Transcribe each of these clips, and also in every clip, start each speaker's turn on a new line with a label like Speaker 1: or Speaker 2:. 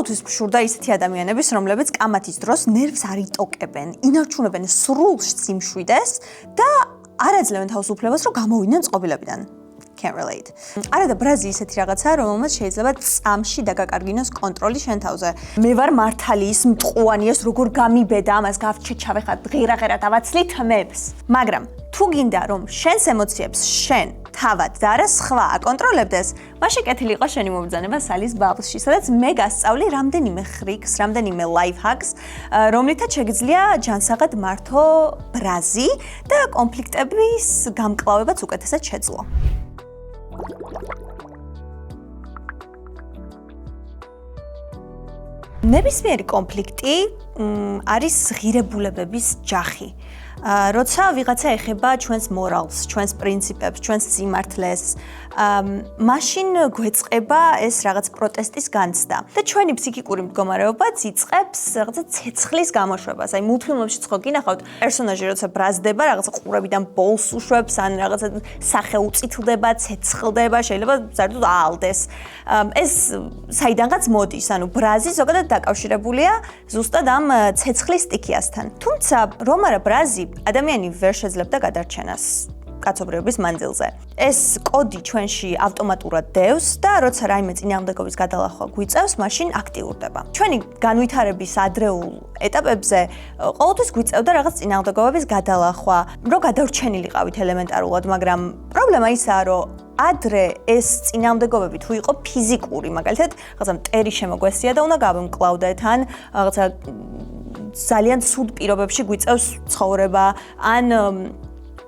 Speaker 1: ყოველთვის მშურდა ისეთი ადამიანების, რომლებიც კამათის დროს ნერვს არ იტოკებენ, ინარჩუნებენ სრულ სიმშვიდეს და არ აძლევენ თავისუფლებას, რომ გამოვიდნენ წყობილებიდან. Can't relate. არა და ბრაზი ისეთი რაღაცაა, რომელმაც შეიძლება წამში დაგაკარგინოს კონტროლი შენ თავზე. მე ვარ მართალი ის მტყუანი ეს როგორ გამიბედა ამას გავჩეჩავე ხარ ღერაღერა დავაცლი თმებს. მაგრამ თუ გინდა რომ შენს ემოციებს შენ თავად და არა სხვა აკონტროლებდეს, მაშინ კეთილი იყო შენი მობრძანება სალის ბაბლში, სადაც მე გასწავლი რამდენიმე ხრიკს, რამდენიმე life hacks, რომლითაც შეგიძლია ჯანსაღად მართო ბრაზი და კონფლიქტების გამკლავებაც უკეთესად შეძლო. ნებისმიერი კონფლიქტი არის ღირებულებების ჯახი. როცა ვიღაცა ეხება ჩვენს მორალს, ჩვენს პრინციპებს, ჩვენს სიმართლეს, მაშინ გვეწყება ეს რაღაც პროტესტის განცდა და ჩვენი ფსიქიკური მდგომარეობაც იწყებს რაღაცა ცეცხლის გამოშვებას. აი მულტფილმებში ხო გინახავთ პერსონაჟი როცა ბრაზდება, რაღაცა ყურებიდან ბოლს უშვებს, ან რაღაცა სახე უწითლდება, ცეცხლდება, შეიძლება ზარდოდ აალდეს. ეს საიდანღაც მოდის, ანუ ბრაზი ზოგადად დაკავშირებულია ზუსტად ამ ცეცხლის სტიქიასთან. თუმცა რომ არა ბრაზი ადამიანი ვერ შეძლებდა გადარჩენას კაცობრიობის მანძილზე. ეს კოდი ჩვენში ავტომატურად დევს და როცა რაიმე წინააღმდეგობის გადალახვა გვიწევს, მაშინ აქტიურდება. ჩვენი განვითარების ადრეულ ეტაპებზე ყოველთვის გვიწევდა რაღაც წინააღმდეგობების გადალახვა, რომ გადარჩენილიყავით ელემენტარულად, მაგრამ პრობლემა ისაა, რომ ადრე ეს წინააღმდეგობები თუ იყო ფიზიკური, მაგალითად, რაღაცა მტერი შემოგვესია და უნდა გავიმკლავდეთ, ან რაღაცა ძალიან ცუდ პირობებში გვიწევს ცხოვრება, ან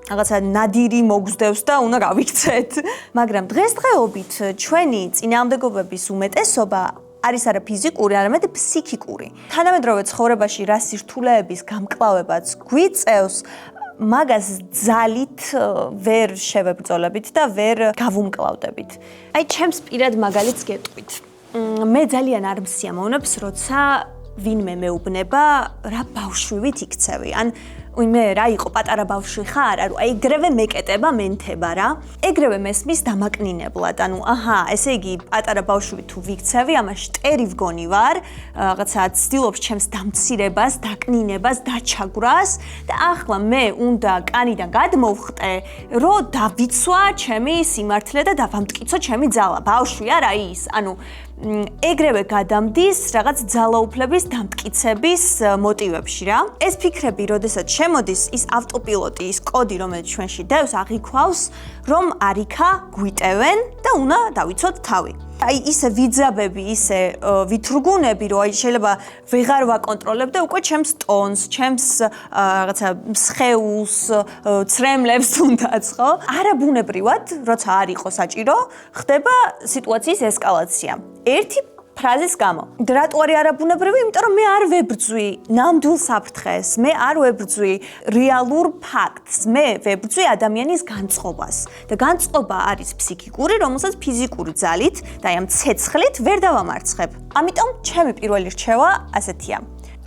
Speaker 1: რაღაცა ნადირი მოგზდევს და უნდა გავიქცეთ. მაგრამ დღესდღეობით ჩვენი წინააღმდეგობების უმეტესობა არის არა ფიზიკური, არამედ ფსიქიკური. თანამედროვე ცხოვრებაში რა სირთულეების გამკლავებაც გვიწევს, მაგას ძალით ვერ შევებრძოლებით და ვერ გავუმკლავდებით. აი ჩემს პირად მაგალითს გეტყვით. მე ძალიან არ მსიამოვნებს, როცა ვინმე მეუბნება, რა ბავშვივით იქცევი, ან ვინმე რა იყო პატარა ბავშვი ხარ, ანუ აი ეგრევე მეკეტება მენთება რა. ეგრევე მესმის დამაკნინებლად, ანუ აჰა, ესე იგი პატარა ბავშვი თუ ვიქცევი, ამაში ტერი ვგონი ვარ, რაღაცა ცდილობს ჩემს დამცირებას, დაკნინებას, დაჩაგვრას და ახლა მე უნდა კანიდან გადმოვხტე, რომ დავიცვა ჩემი სიმართლე და დავამტკიცო ჩემი ძალა. ბავშვი არა ის, ანუ ეგრევე გადამდის რაღაც ძალაუფლების დამტკიცების მოტივებში რა. ეს ფიქრები, როდესაც შემოდის, ის ავტოპილოტი, ის კოდი, რომელიც ჩვენში დევს, აღიქვავს, რომ არიქა გვიტევენ და უნდა დავიცოთ თავი. აი ისე ვიძაბები, ისე ვითრგუნები, რომ აი შეიძლება ვეღარ ვაკონტროლებ და უკვე ჩემს ტონს, ჩემს რაღაცა სხეულს, ცრემლებს თუნდაც, ხო? არაბუნებრივად, როცა არ იყო საჭირო, ხდება სიტუაციის ესკალაცია. ერთი ფრაზის გამო. რატო არის არაბუნებრივი? იმიტომ რომ მე არ ვებრძვი ნამდვილ საფრთხეს, მე არ ვებრძვი რეალურ ფაქტს, მე ვებრძვი ადამიანის განწყობას. და განწყობა არის ფსიქიკური, რომელსაც ფიზიკური ძალით და აი ამ ცეცხლით ვერ დავამარცხებ. ამიტომ ჩემი პირველი რჩევა ასეთია.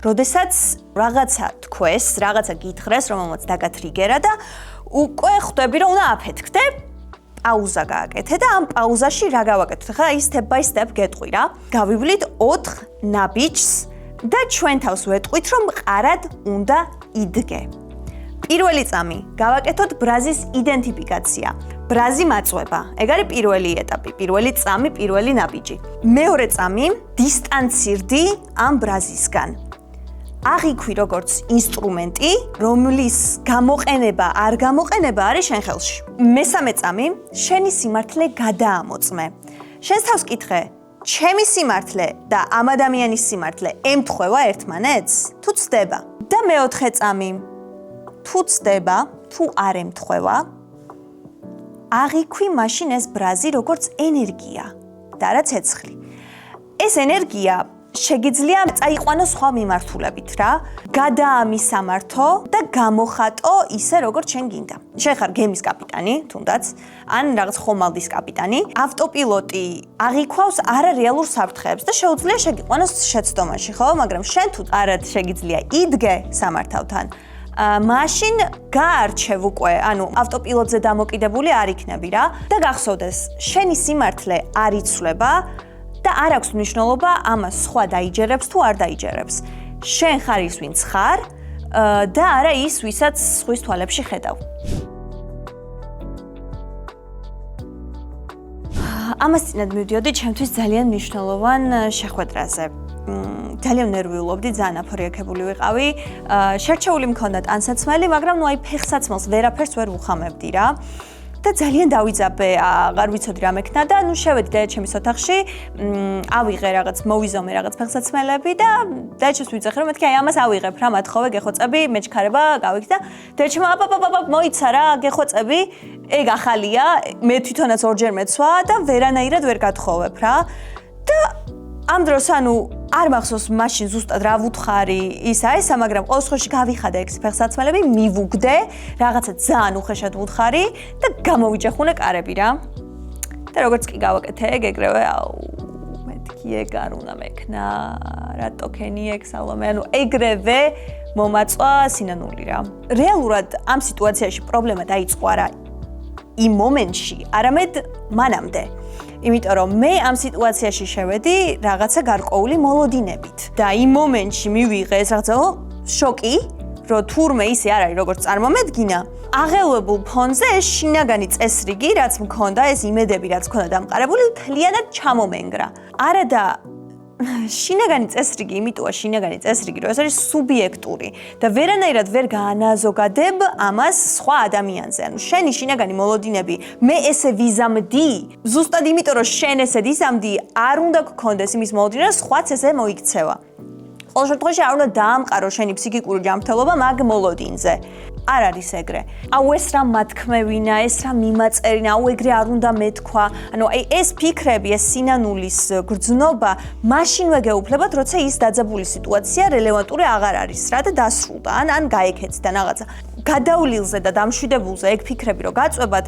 Speaker 1: როდესაც რაღაცა თქვეს, რაღაცა გითხრეს, რომელმაც დაგათრიგერა და უკვე ხვდები, რომ უნდა აფეთქდე, პაუზა გააკეთე და ამ პაუზაში რა გავაკეთოთ? ხა ის step by step გეტყვი რა. გავივლით 4 ნაბიჯს და ჩვენ თავს ვეტყვით, რომ ყარად უნდა იდგე. პირველი წამი გავაკეთოთ ბრაზის იდენტიფიკაცია. ბრაზი მაწვება. ეგ არის პირველი ეტაპი, პირველი წამი, პირველი ნაბიჯი. მეორე წამი დისტანცირდი ამ ბრაზისგან. აღიქვი როგორც ინსტრუმენტი, რომლის გამოყენება, არ გამოყენება არის შენ ხელში. მესამე წამი, შენი სიმართლე გადაამოწმე. შენს თავს კითხე, ჩემი სიმართლე და ამ ადამიანის სიმართლე ემთხვევა ერთმანეთს? თუ ცდება. და მეოთხე წამი, თუ ცდება, თუ არ ემთხვევა, აღიქვი მაშინ ეს ბრაზი როგორც ენერგია და არა ცეცხლი. ეს ენერგია შეგიძლია წაიყვანო სხვა მიმართულებით რა. გადაამისამართო და გამოხატო ისე როგორც შენ გინდა. შენ ხარ გემის კაპიტანი, თუნდაც, ან რაღაც ხომალდის კაპიტანი. ავტოპილოტი აღიქვავს არარეალურ საფრთხეებს და შეუძლია შეგიყვანოს შეცდომაში, ხო? მაგრამ შენ თუ არად შეგიძლია იდგე სამართავთან. მაშინ გაარჩევ უკვე, ანუ ავტოპილოტზე დამოკიდებული არ იქნები რა და გახსოვდეს, შენი სიმართლე არ იცვლება და არ აქვს მნიშვნელობა ამას სხვა დაიჯერებს თუ არ დაიჯერებს. შენ ხარ ის, ვინც ხარ და არა ის, ვისაც სხვის თვალებში ხედავ. ამას წინათ მივდიოდი ჩემთვის ძალიან მნიშვნელოვან შეხვედრაზე. ძალიან ნერვიულობდი, ძალიან აფორიაქებული ვიყავი. შერჩეული მქონდა ტანსაცმელი, მაგრამ ნუ აი ფეხსაცმელს ვერაფერს ვერ ვუხამებდი რა. და ძალიან დავიძაბე, აღარ ვიცოდი რა მექნა და ნუ შევედი დედაჩემის ოთახში, ავიღე რაღაც, მოვიზომე რაღაც ფეხსაცმელები და დედაჩემს ვიძახე, რომ მეთქი აი ამას ავიღებ რა, მათხოვე, გეხოცები, მეჩქარება, გავიქ და დედაჩემ მოიცა რა, გეხოცები, ეგ ახალია, მე თვითონაც ორჯერ მეცვა და ვერანაირად ვერ გათხოვებ რა. და ამ დროს ანუ არ მახსოვს მაშინ ზუსტად რა ვუთხარი ისა, მაგრამ ყოველ შემთხვევაში გავიხადე ეგ ფეხსაცმელები, მივუგდე, რაღაცა ძალიან უხეშად ვუთხარი და გამოვიჯახუნე კარები რა. და როგორც კი გავაკეთე ეგ ეგრევე, მეთქი ეგ არ უნდა მექნა, რატო ქენი ეგ სალომე, ანუ ეგრევე მომაწვა სინანული რა. რეალურად ამ სიტუაციაში პრობლემა დაიწყო არა იმ მომენტში, არამედ მანამდე. იმიტომ რომ მე ამ სიტუაციაში შევედი რაღაცა გარკვეული მოლოდინებით და იმ მომენტში მივიღე ეს რაღაცა შოკი, რომ თურმე ისე არ არის როგორც წარმომედგინა. აღელვებულ ფონზე ეს შინაგანი წესრიგი, რაც მქონდა, ეს იმედები, რაც მქონდა დამყარებული, მთლიანად ჩამომენგრა. არა და შინაგანი წესრიგი, იმიტოა შინაგანი წესრიგი, რომ ეს არის სუბიექტური და ვერანაირად ვერ გაანაზოგადებ ამას სხვა ადამიანზე. ანუ შენი შინაგანი მოლოდინები, მე ესე ვიზამდი, ზუსტად იმიტომ რომ შენ ესე ვიზამდი, არ უნდა გქონდეს იმის მოლოდინება, რომ სხვაც ესე მოიქცევა. ყოველ შემთხვევაში არ უნდა დაამყარო შენი ფსიქიკური ჯანმრთელობა მაგ მოლოდინზე. არ არის ეგრე. აუ ეს რა მათქმევინა, ეს რა მიმაწერინა, აუ ეგრე არ უნდა მეთქვა. ანუ აი ეს ფიქრები, ეს სინანულის გრძნობა მაშინვე გეუფლებათ, როცა ის დაძაბული სიტუაცია რელევანტური აღარ არის რა და დასრულდა. ან გაიქეცდა რაღაცა. გადავლილზე და დამშვიდებულზე ეგ ფიქრები რო გაწვევათ,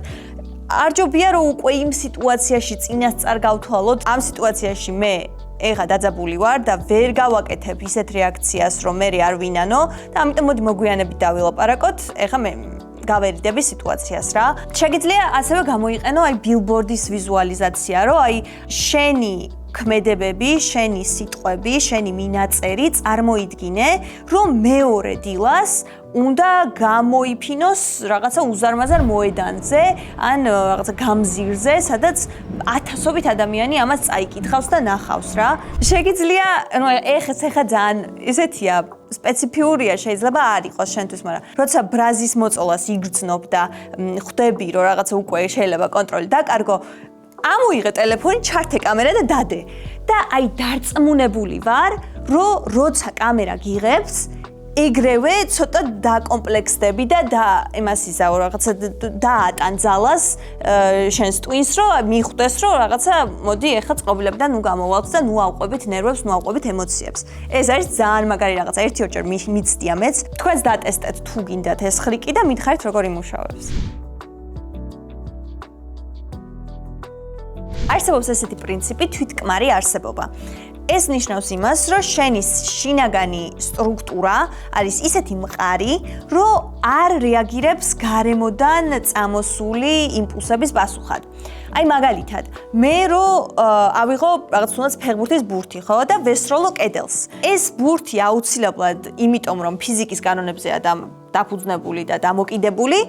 Speaker 1: არ ჯობია რომ უკვე იმ სიტუაციაში წინასწარ გავთვალოთ. ამ სიტუაციაში მე ეხა დაძაბული ვარ და ვერ გავაკეთებ ისეთ რეაქციას, რომ მე არ ვინანო და ამიტომ მოდი მოგვიანებით დავილაპარაკოთ. ეხა მე გავერიდები სიტუაციას რა. შეგიძლია ასევე გამოიყენო აი ბილბორდის ვიზუალიზაცია, რომ აი შენი ქმედებები, შენი სიტყვები, შენი მინაწერი წარმოიდგინე, რომ მეორე დილას უნდა გამოიფინოს რაღაცა უზარმაზარ მოედანზე, ან რაღაცა გამზირზე, სადაც ათასობით ადამიანი ამას წაიკითხავს და ნახავს რა. შეგიძლია, ანუ ეხა ძალიან ესეთია, სპეციფიურია შეიძლება არ იყოს შენთვის, მაგრამ როცა ბრაზის მოწოლას იგრძნობ და ხვდები, რომ რაღაცა უკვე შეიძლება კონტროლი დაკარგო, ამოიღე ტელეფონი, ჩართე კამერა და დადე. და აი დარწმუნებული ვარ, რომ როცა კამერა გიღებს, ეგრევე ცოტა დაკომპლექსდები და იმას იზაო რაღაცა დაატან ძალას შენს ტვინს, რომ მიხვდეს, რომ რაღაცა მოდი ეხლა წყობილებიდან ნუ გამოვალთ და ნუ ავყვებით ნერვებს, ნუ ავყვებით ემოციებს. ეს არის ძალიან მაგარი რაღაცა, ერთი-ორჯერ მიცდია მეც. თქვენს დატესტეთ თუ გინდათ ეს ხრიკი და მითხარით როგორ იმუშავებს. არსებობს ესეთი პრინციპი, თვითკმარი არსებობა. ეს ნიშნავს იმას, რომ შენი შინაგანი სტრუქტურა არის ისეთი მყარი, რომ არ რეაგირებს გარემოდან წამოსული იმპულსების პასუხად. აი მაგალითად, მე რომ ავიღო რაღაც თუნდაც ფეხბურთის ბურთი, ხო, და ვესროლო კედელს. ეს ბურთი აუცილებლად, იმიტომ რომ ფიზიკის კანონებზეა დაფუძნებული და დამოკიდებული,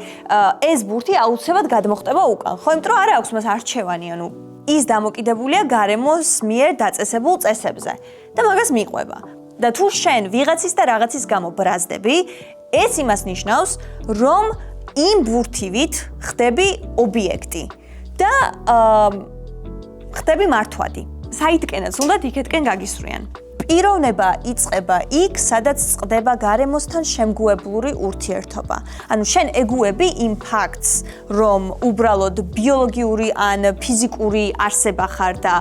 Speaker 1: ეს ბურთი აუცილებლად გადმოხტება უკან, ხო, იმიტომ რომ არ აქვს მას არჩევანი, ანუ ის დამოკიდებულია გარემოს მიერ დაწესებულ წესებზე და მაგას მიყვება. და თუ შენ ვიღაცის და რაღაცის გამო ბრაზდები, ეს იმას ნიშნავს, რომ იმ ბურთივით ხდები ობიექტი და ხდები მართვადი. საითკენაც უნდათ იქეთკენ გაგისვრიან. პიროვნება იწყება იქ, სადაც წყდება გარემოსთან შემგუებლური ურთიერთობა. ანუ შენ ეგუები იმ ფაქტს, რომ უბრალოდ ბიოლოგიური ან ფიზიკური არსება ხარ და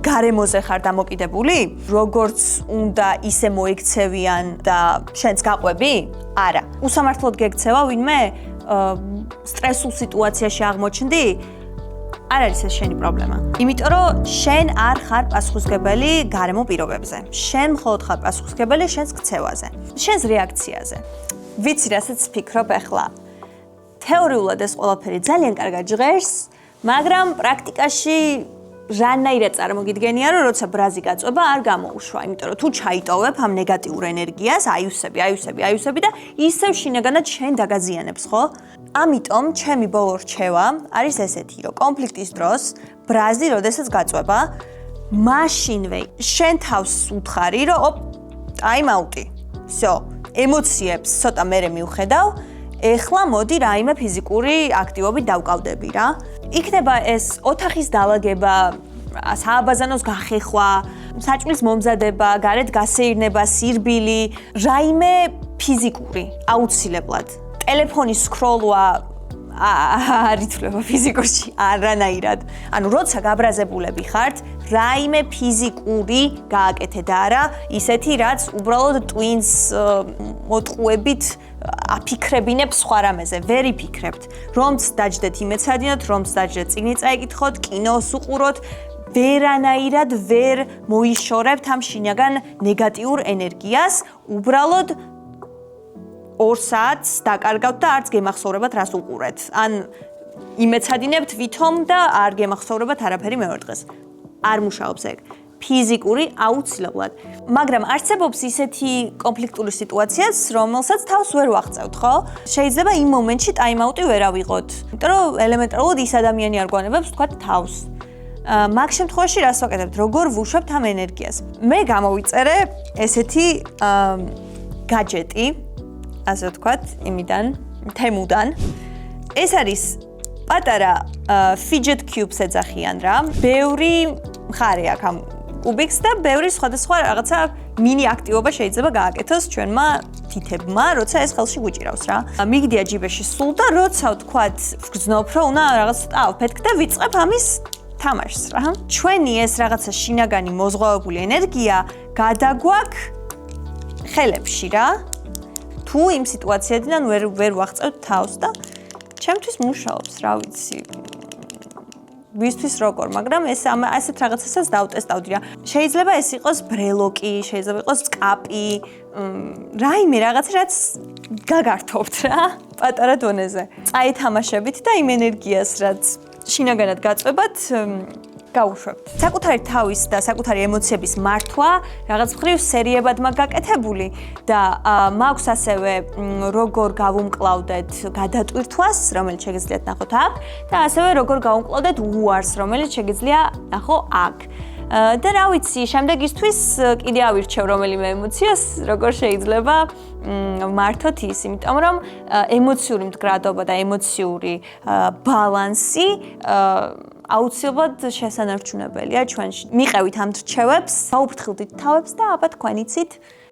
Speaker 1: გარემოზე ხარ დამოკიდებული, როგორც უნდა ისე მოიქცევიან და შენც გაყვები? არა. უსამართლოდ გექცევა ვინმე? სტრესულ სიტუაციაში აღმოჩნდი? არ არის ეს შენი პრობლემა. იმიტომ რომ შენ არ ხარ პასუხისმგებელი გარემო პირობებზე. შენ მხოლოდ ხარ პასუხისმგებელი შენს ქცევაზე, შენს რეაქციაზე. ვიცი, რასაც ვფიქრობ ახლა. თეორიულად ეს ყველაფერი ძალიან კარგად ჟღერს, მაგრამ პრაქტიკაში რანაირად წარმოგიდგენია, რომ როცა ბრაზი გაწובה არ გამოუშვა, იმიტომ რომ თუ ჩაიტოვებ ამ ნეგატიურ ენერგიას, აიუსები და ისევ შინაგანად შენ დაგაზიანებს, ხო? ამიტომ ჩემი ბოლო რჩევა არის ესეთი, რომ კონფლიქტის დროს ბრაზი როდესაც გაწובה, მაშინვე შენ თავს უთხარი, რომ time out-ი. всё, ემოციებს ცოტა მერე მივხედავ, ეხლა მოდი რაიმე ფიზიკური აქტივობით დავკავდები რა. იქნება ეს ოთახის დალაგება, სააბაზანოს გახეხვა, საჭმლის მომზადება, გარეთ გასეირნება, სირბილი, რაიმე ფიზიკური, აუცილებლად. ტელეფონის სკროლვა არ ითვლება ფიზიკურში, არანაირად. ანუ როცა გაბრაზებულები ხართ, რაიმე ფიზიკური გააკეთე და არა ისეთი, რაც უბრალოდ ტვინს მოტყუებით აფიქრებინებს სხვა რამეზე, ვერ იფიქრებთ. რომც დაჯდეთ იმეცადინოთ, რომც დაჯდეთ წიგნი წაიკითხოთ, კინოს უყუროთ, ვერანაირად ვერ მოიშორებთ ამ შინაგან ნეგატიურ ენერგიას, უბრალოდ 2 საათს დაკარგავთ და არც გემახსოვრებათ რას უყურეთ. ან იმეცადინებთ ვითომ და არ გემახსოვრებათ არაფერი მეორე დღეს. არ მუშაობს ეგ. ფიზიკური აუცილებლად. მაგრამ არსებობს ისეთი კონფლიქტური სიტუაციაც, რომელსაც თავს ვერ ვაღწევთ, ხო? შეიძლება იმ მომენტში time out-ი ვერ ავიღოთ. იმიტომ რომ ელემენტარულად ის ადამიანი არ გვანებებს თქვა თავს. მაგ შემთხვევაში რას ვაკეთებთ? როგორ ვუშვებთ ამ ენერგიას? მე გამოვიწერე ესეთი гаджеტი, ასე ვთქვათ, თემუდან. ეს არის პატარა fidget cubes ეძახიან რა. ბევრი მხარე აქვს ამ კუბიკს და ბევრი სხვადასხვა რაღაცა მინი აქტივობა შეიძლება გააკეთოს ჩვენმა თითებმა, როცა ეს ხელში გვიჭირავს რა. მიგდია ჯიბეში სულ და როცა ვთქვათ, ვგრძნობ, რომ უნდა რაღაც ავფეთქ და ვიწყებ ამის თამაშს რა. ჩვენი ეს რაღაცა შინაგანი მოზღვავებული ენერგია გადაგვაქვს ხელებში რა. თუ იმ სიტუაციიდან ვერ ვაღწევთ თავს და ჩემთვის მუშაობს, რა ვიცი. ვისთვის როგორ, მაგრამ ასეთ რაღაცასაც დავტესტავდი რა. შეიძლება ეს იყოს ბრელოკი, შეიძლება იყოს წკაპი, რაიმე რაღაცა, რაც გაგართობთ რა, პატარა დონეზე. წაითამაშებით და იმ ენერგიას, რაც შინაგანად გაწვებათ, გაუშვებთ. საკუთარი თავის და საკუთარი ემოციების მართვა რაღაც მხრივ სერიებად მაქვს გაკეთებული და მაქვს ასევე როგორ გავუმკლავდეთ გადატვირთვას, რომელიც შეგიძლიათ ნახოთ აქ და ასევე როგორ გავუმკლავდეთ უარს, რომელიც შეგიძლია ნახო აქ. და რა ვიცი, შემდეგისთვის კიდე ავირჩევ რომელიმე ემოციას, როგორ შეიძლება მართოთ ის, იმიტომ რომ ემოციური მდგრადობა და ემოციური ბალანსი აუცილებლად შესანარჩუნებელია ჩვენში. მიყევით ამ რჩევებს, გაუფრთხილდით თავებს და აბა თქვენ იცით